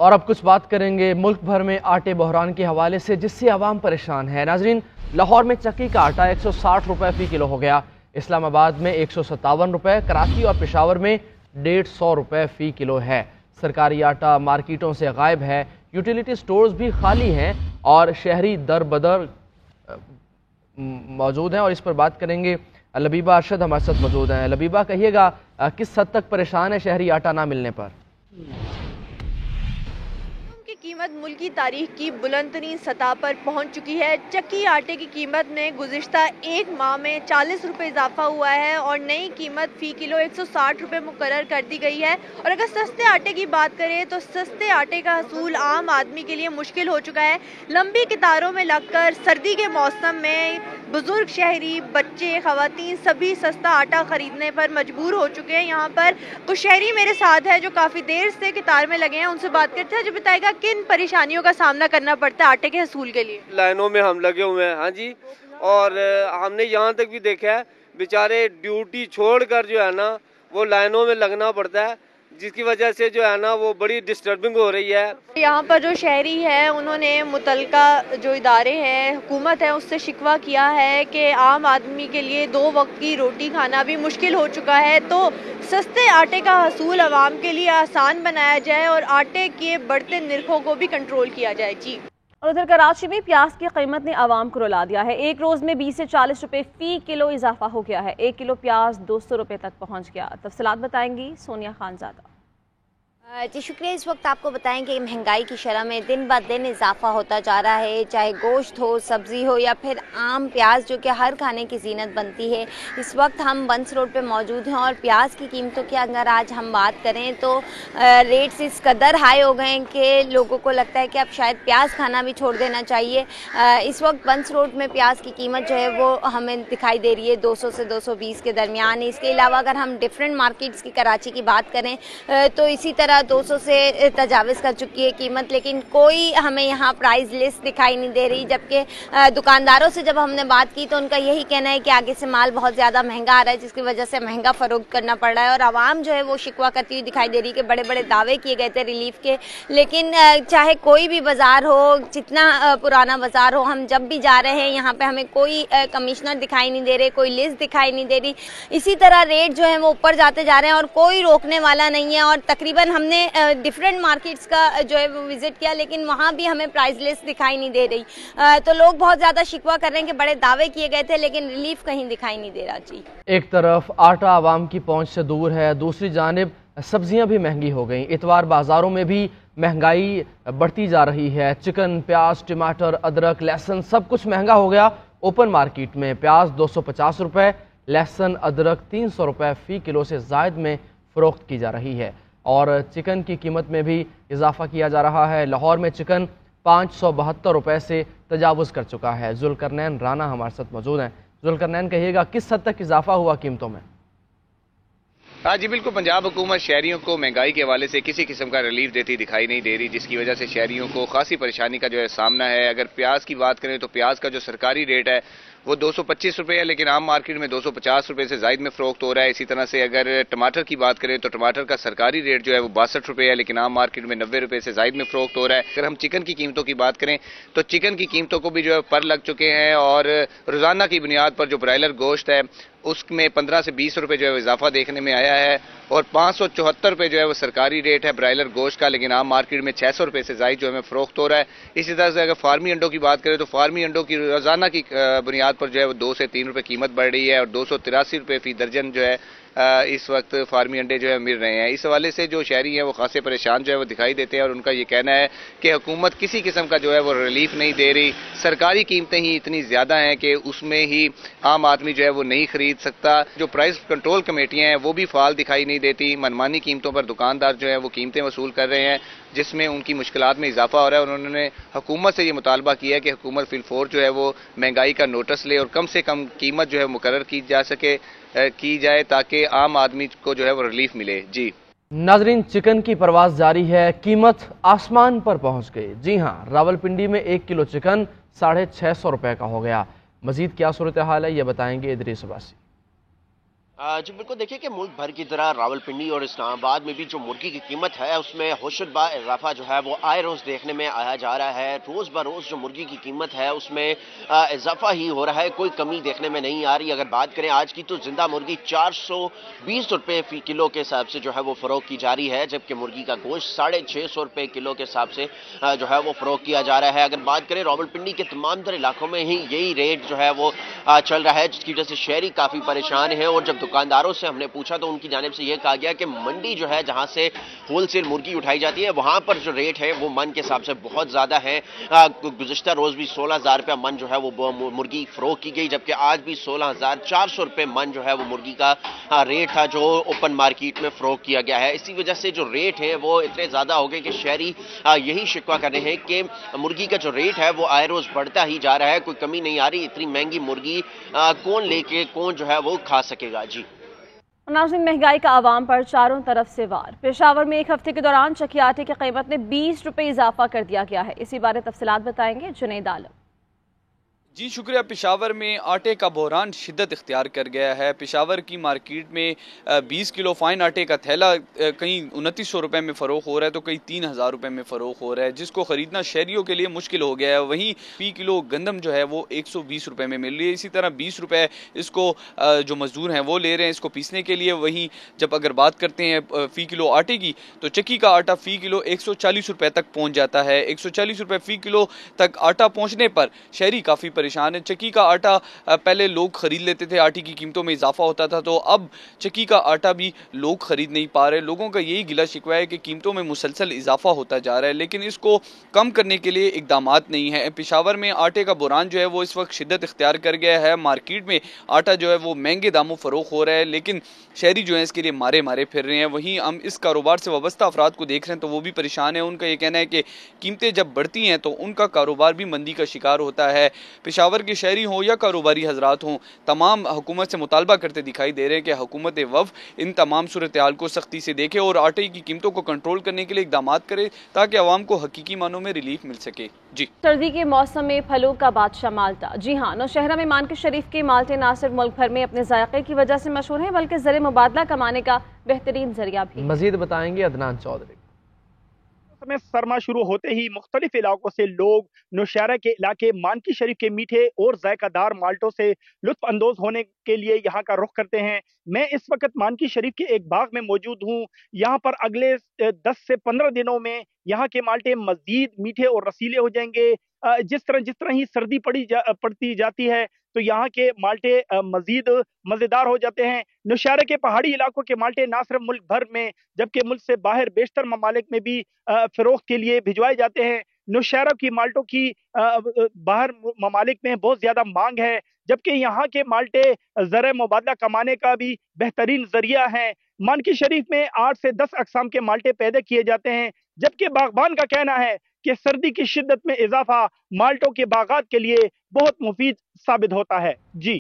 और अब कुछ बात करेंगे मुल्क भर में आटे बहरान के हवाले से, जिससे आवाम परेशान है। नाजरीन, लाहौर में चक्की का आटा 160 रुपये फ़ी किलो हो गया, इस्लामाबाद में 157 रुपये, कराची और पेशावर में 150 रुपये फ़ी किलो है। सरकारी आटा मार्केटों से गायब है, यूटिलिटी स्टोर्स भी खाली हैं और शहरी दर बदर मौजूद हैं। और इस पर बात करेंगे, लबीबा अरशद हमारे साथ मौजूद हैं। लबीबा, कहिएगा किस हद तक परेशान है शहरी आटा ना मिलने पर? कीमत मुल्क की तारीख की बुलंद तरीन सतह पर पहुँच चुकी है। चक्की आटे की कीमत में गुज़िश्ता एक माह में 40 रुपये इजाफा हुआ है और नई कीमत फ़ी किलो 160 रुपये मुकर्रर कर दी गई है। और अगर सस्ते आटे की बात करें तो सस्ते आटे का हसूल आम आदमी के लिए मुश्किल हो चुका है। लंबी कतारों में लगकर सर्दी के मौसम में बुजुर्ग, शहरी, बच्चे, खवातीन सभी सस्ता आटा खरीदने पर मजबूर हो चुके हैं। यहाँ पर कुछ शहरी मेरे साथ है जो काफ़ी देर से कतार में लगे हैं, उनसे बात करते हैं जो बताएगा किन परेशानियों का सामना करना पड़ता है आटे के हसूल के लिए। लाइनों में हम लगे हुए हैं। हाँ जी, और हमने यहाँ तक भी देखा है बेचारे ड्यूटी छोड़कर जो है ना वो लाइनों में लगना पड़ता है, जिसकी वजह से जो है ना वो बड़ी डिस्टर्बिंग हो रही है। यहाँ पर जो शहरी है उन्होंने मुतलका जो इदारे हैं, हुकूमत है, उससे शिकवा किया है कि आम आदमी के लिए 2 वक्त की रोटी खाना भी मुश्किल हो चुका है, तो सस्ते आटे का हसूल आवाम के लिए आसान बनाया जाए और आटे के बढ़ते निर्खों को भी कंट्रोल किया जाए। जी। और उधर कराची में प्याज की कीमत ने आवाम को रुला दिया है। एक रोज़ में 20 से 40 रुपये फ़ी किलो इजाफा हो गया है। 1 किलो प्याज 200 रुपये तक पहुँच गया। तफसीलात बताएंगी सोनिया खानजादा। जी शुक्रिया। इस वक्त आपको बताएं कि महंगाई की शरह में दिन ब दिन इजाफा होता जा रहा है, चाहे गोश्त हो, सब्ज़ी हो या फिर आम प्याज जो कि हर खाने की जीनत बनती है। इस वक्त हम बंस रोड पे मौजूद हैं और प्याज की कीमतों की अगर आज हम बात करें तो रेट्स इस कदर हाई हो गए हैं कि लोगों को लगता है कि अब शायद प्याज खाना भी छोड़ देना चाहिए। इस वक्त बंस रोड में प्याज की कीमत जो है वो हमें दिखाई दे रही है 200 से 220 के दरमियान। इसके अलावा अगर हम डिफरेंट मार्केट्स की कराची की बात करें तो इसी तरह 200 से तजाविज़ कर चुकी है कीमत, लेकिन कोई हमें यहाँ प्राइस लिस्ट दिखाई नहीं दे रही। जबकि दुकानदारों से जब हमने बात की तो उनका यही कहना है कि आगे से माल बहुत ज़्यादा महंगा आ रहा है, जिसकी वजह से महंगा फरोख्त करना पड़ रहा है। और आवाम जो है वो शिकवा करती हुई दिखाई दे रही है कि बड़े बड़े दावे किए गए थे रिलीफ के, लेकिन चाहे कोई भी बाज़ार हो, जितना पुराना बाज़ार हो, हम जब भी जा रहे हैं यहाँ पे हमें कोई कमिश्नर दिखाई नहीं दे रहे, कोई लिस्ट दिखाई नहीं दे रही। इसी तरह रेट जो है वो ऊपर जाते जा रहे हैं और कोई रोकने वाला नहीं है। और तकरीबन हमने डिफरेंट मार्केट्स का जो है वो विजिट किया, लेकिन वहाँ भी हमें प्राइस लिस्ट दिखाई नहीं दे रही। तो लोग बहुत ज़्यादा शिकवा कर रहे हैं कि बड़े दावे किए गए थे लेकिन रिलीफ कहीं दिखाई नहीं दे रहा। जी। एक तरफ आटा आवाम की पहुंच से दूर है, दूसरी जानिब सब्जियां भी महंगी हो गई। इतवार बाजारों में भी महंगाई बढ़ती जा रही है। चिकन, प्याज, टमाटर, अदरक, लहसुन सब कुछ महंगा हो गया। ओपन मार्केट में प्याज 250 रुपये, लहसुन, अदरक 300 रुपये फ़ी किलो से ज़ायद में फ़रोख्त की जा रही है। और चिकन की कीमत में भी इजाफा किया जा रहा है। लाहौर में चिकन 572 रुपये से तजावुज़ कर चुका है। जुल्करनैन राना हमारे साथ मौजूद हैं। जुल्करनैन, कहिएगा किस हद तक इजाफा हुआ कीमतों में? हाँ जी बिल्कुल, पंजाब हुकूमत शहरियों को महंगाई के हवाले से किसी किस्म का रिलीफ देती दिखाई नहीं दे रही, जिसकी वजह से शहरियों को खासी परेशानी का जो है सामना है। अगर प्याज की बात करें तो प्याज का जो सरकारी रेट है वो 225 रुपये है, लेकिन आम मार्केट में 250 रुपये से ज़ायद में फ़रोख्त हो रहा है। इसी तरह से अगर टमाटर की बात करें तो टमाटर का सरकारी रेट जो है वो 62 रुपये है, लेकिन आम मार्केट में 90 रुपये से ज़ायद में फ़रोख्त हो रहा है। अगर हम चिकन की कीमतों की बात करें तो चिकन की कीमतों को भी जो है पर लग चुके हैं और रोज़ाना की बुनियाद पर जो ब्रायलर गोश्त है उसमें 15 से 20 रुपये जो है इजाफा देखने में आया है और 574 रुपये जो है वो सरकारी रेट है ब्रायलर गोश्त का, लेकिन आम मार्केट में 600 रुपये से ज़ायद जो है फ़रोख्त हो रहा है। इसी तरह से अगर फार्मी अंडों की बात करें तो फार्मी अंडों की रोज़ाना की बुनियाद पर जो है वो 2 से 3 रुपये कीमत बढ़ रही है और 283 रुपये फ़ी दर्जन जो है इस वक्त फार्मी अंडे जो है मिल रहे हैं। इस हवाले से जो शहरी हैं वो खासे परेशान जो है वो दिखाई देते हैं और उनका ये कहना है कि हुकूमत किसी किस्म का जो है वो रिलीफ नहीं दे रही। सरकारी कीमतें ही इतनी ज़्यादा हैं कि उसमें ही आम आदमी जो है वो नहीं खरीद सकता। जो प्राइस कंट्रोल कमेटियाँ हैं वो भी फाल दिखाई नहीं देती। मनमानी कीमतों पर दुकानदार जो है वो कीमतें वसूल कर रहे हैं, जिसमें उनकी मुश्किलात में इजाफा हो रहा है। उन्होंने हुकूमत से ये मुतालबा किया है कि हुकूमत फिलफौर जो है वो महंगाई का नोटिस ले और कम से कम कीमत जो है मुकर्रर की जाए ताकि आम आदमी को जो है वो रिलीफ मिले। जी नाजरीन, चिकन की परवाज जारी है, कीमत आसमान पर पहुंच गई। जी हाँ, रावलपिंडी में 1 किलो चिकन 650 रुपये का हो गया। मजीद क्या सूरत हाल है ये बताएंगे इदरीस अब्बासी। जी बिल्कुल, देखिए कि मुल्क भर की तरह रावलपिंडी और इस्लामाबाद में भी जो मुर्गी की कीमत है उसमें होशरुबा इजाफा जो है वो आए रोज़ देखने में आया जा रहा है। रोज़ ब रोज़ जो मुर्गी की कीमत है उसमें इजाफा ही हो रहा है, कोई कमी देखने में नहीं आ रही। अगर बात करें आज की तो जिंदा मुर्गी 420 रुपये फी किलो के हिसाब से जो है वो फ़रोख्त की जा रही है, जबकि मुर्गी का गोश्त 650 रुपये किलो के हिसाब से जो है वो फ़रोख्त किया जा रहा है। अगर बात करें रावलपिंडी के तमाम तर इलाकों में ही यही रेट जो है वो चल रहा है, जिसकी वजह से शहरी काफ़ी परेशान है। और जब दुकानदारों से हमने पूछा तो उनकी जानिब से यह कहा गया कि मंडी जो है जहां से होलसेल मुर्गी उठाई जाती है वहां पर जो रेट है वो मन के हिसाब से बहुत ज्यादा है। गुज़िश्ता रोज भी 16,000 रुपया मन जो है वो मुर्गी फरोख्त की गई, जबकि आज भी 16,400 रुपये मन जो है वो मुर्गी का रेट था जो ओपन मार्केट में फरोख्त किया गया है। इसी वजह से जो रेट है वो इतने ज्यादा हो गए कि शहरी यही शिकवा कर रहे हैं कि मुर्गी का जो रेट है वो आए रोज बढ़ता ही जा रहा है, कोई कमी नहीं आ रही। इतनी महंगी मुर्गी कौन लेके कौन जो है वो खा सकेगा। जी नाज़रीन, महंगाई का आवाम पर चारों तरफ से वार। पेशावर में एक हफ्ते के दौरान चक्की आटे की कीमत में 20 रुपये इजाफा कर दिया गया है। इसी बारे तफसीलात बताएंगे जुनैद आलम। जी शुक्रिया। पेशावर में आटे का बहरान शिद्दत इख्तियार कर गया है। पेशावर की मार्केट में 20 किलो फाइन आटे का थैला कहीं 2900 रुपये में फ़रोख्त हो रहा है तो कहीं 3000 रुपये में फ़रोख्त हो रहा है, जिसको ख़रीदना शहरियों के लिए मुश्किल हो गया है। वहीं फी किलो गंदम जो है वो 120 रुपये में मिल रही है। इसी तरह 20 रुपये इसको जो मजदूर हैं वो ले रहे हैं इसको पीसने के लिए। वहीं जब अगर बात करते हैं फ़ी किलो आटे की तो चक्की का आटा फ़ी किलो 140 रुपये तक पहुँच जाता है। 140 रुपये फ़ी किलो तक आटा पहुँचने पर शहरी काफ़ी परेशान है। चक्की का आटा पहले लोग खरीद लेते थे, आटे की कीमतों में इजाफा होता था, तो अब चक्की का आटा भी लोग खरीद नहीं पा रहे। लोगों का यही गिला शिकवा है कि कीमतों में मुसलसल इजाफा होता जा रहा है, लेकिन इसको कम करने के लिए इकदामात नहीं है। पेशावर में आटे का बुरान जो है वो इस वक्त शिद्दत इख्तियार कर गया है। मार्केट में आटा जो है वो महंगे दामों फरोख्त हो रहा है, लेकिन शहरी जो है इसके लिए मारे मारे फिर रहे हैं। वहीं हम इस कारोबार से वाबस्ता अफराद को देख रहे हैं तो वो भी परेशान है। उनका ये कहना है कि कीमतें जब बढ़ती हैं तो उनका कारोबार भी मंदी का शिकार होता है। पेशावर के शहरी हों या कारोबारी हजरात हों, तमाम हुकूमत से मुतालबा करते दिखाई दे रहे हैं कि हुकूमत वफ़ इन तमाम सूरत हाल को सख्ती से देखे और आटे की कीमतों को कंट्रोल करने के लिए इकदाम करे ताकि आवाम को हकीकी मानों में रिलीफ मिल सके। जी सर्दी के मौसम में फलों का बादशाह माल्टा। जी हाँ, नौशहरा में मानकी शरीफ के माल्टे ना सिर्फ मुल्क भर में अपने जायके की वजह से मशहूर हैं बल्कि ज़र मुबादला कमाने का बेहतरीन जरिया भी। मजीद बताएंगे अदनान चौधरी। में सरमा शुरू होते ही मुख्तलिफ इलाकों से लोग नौशहरा के इलाके मानकी शरीफ के मीठे और जायकादार माल्टों से लुत्फ अंदोज होने के लिए यहाँ का रुख करते हैं। मैं इस वक्त मानकी शरीफ के एक बाग में मौजूद हूँ। यहाँ पर अगले 10 से 15 दिनों में यहाँ के माल्टे मजीद मीठे और रसीले हो जाएंगे। जिस तरह ही सर्दी पड़ती जाती है तो यहाँ के माल्टे मजीद मज़ेदार हो जाते हैं। नौशहरा के पहाड़ी इलाकों के माल्टे ना सिर्फ मुल्क भर में जबकि मुल्क से बाहर बेशतर ममालिक में भी फ़रोख्त के लिए भिजवाए जाते हैं। नौशहरा की माल्टों की बाहर ममालिक में बहुत ज़्यादा मांग है, जबकि यहाँ के माल्टे ज़र मुबादला कमाने का भी बेहतरीन जरिया है। मानकी शरीफ में 8 से 10 अक़साम के माल्टे पैदा किए जाते हैं, जबकि बागबान का कहना है कि सर्दी की शिद्दत में इजाफा माल्टों के बागात के लिए बहुत मुफीद साबित होता है। जी।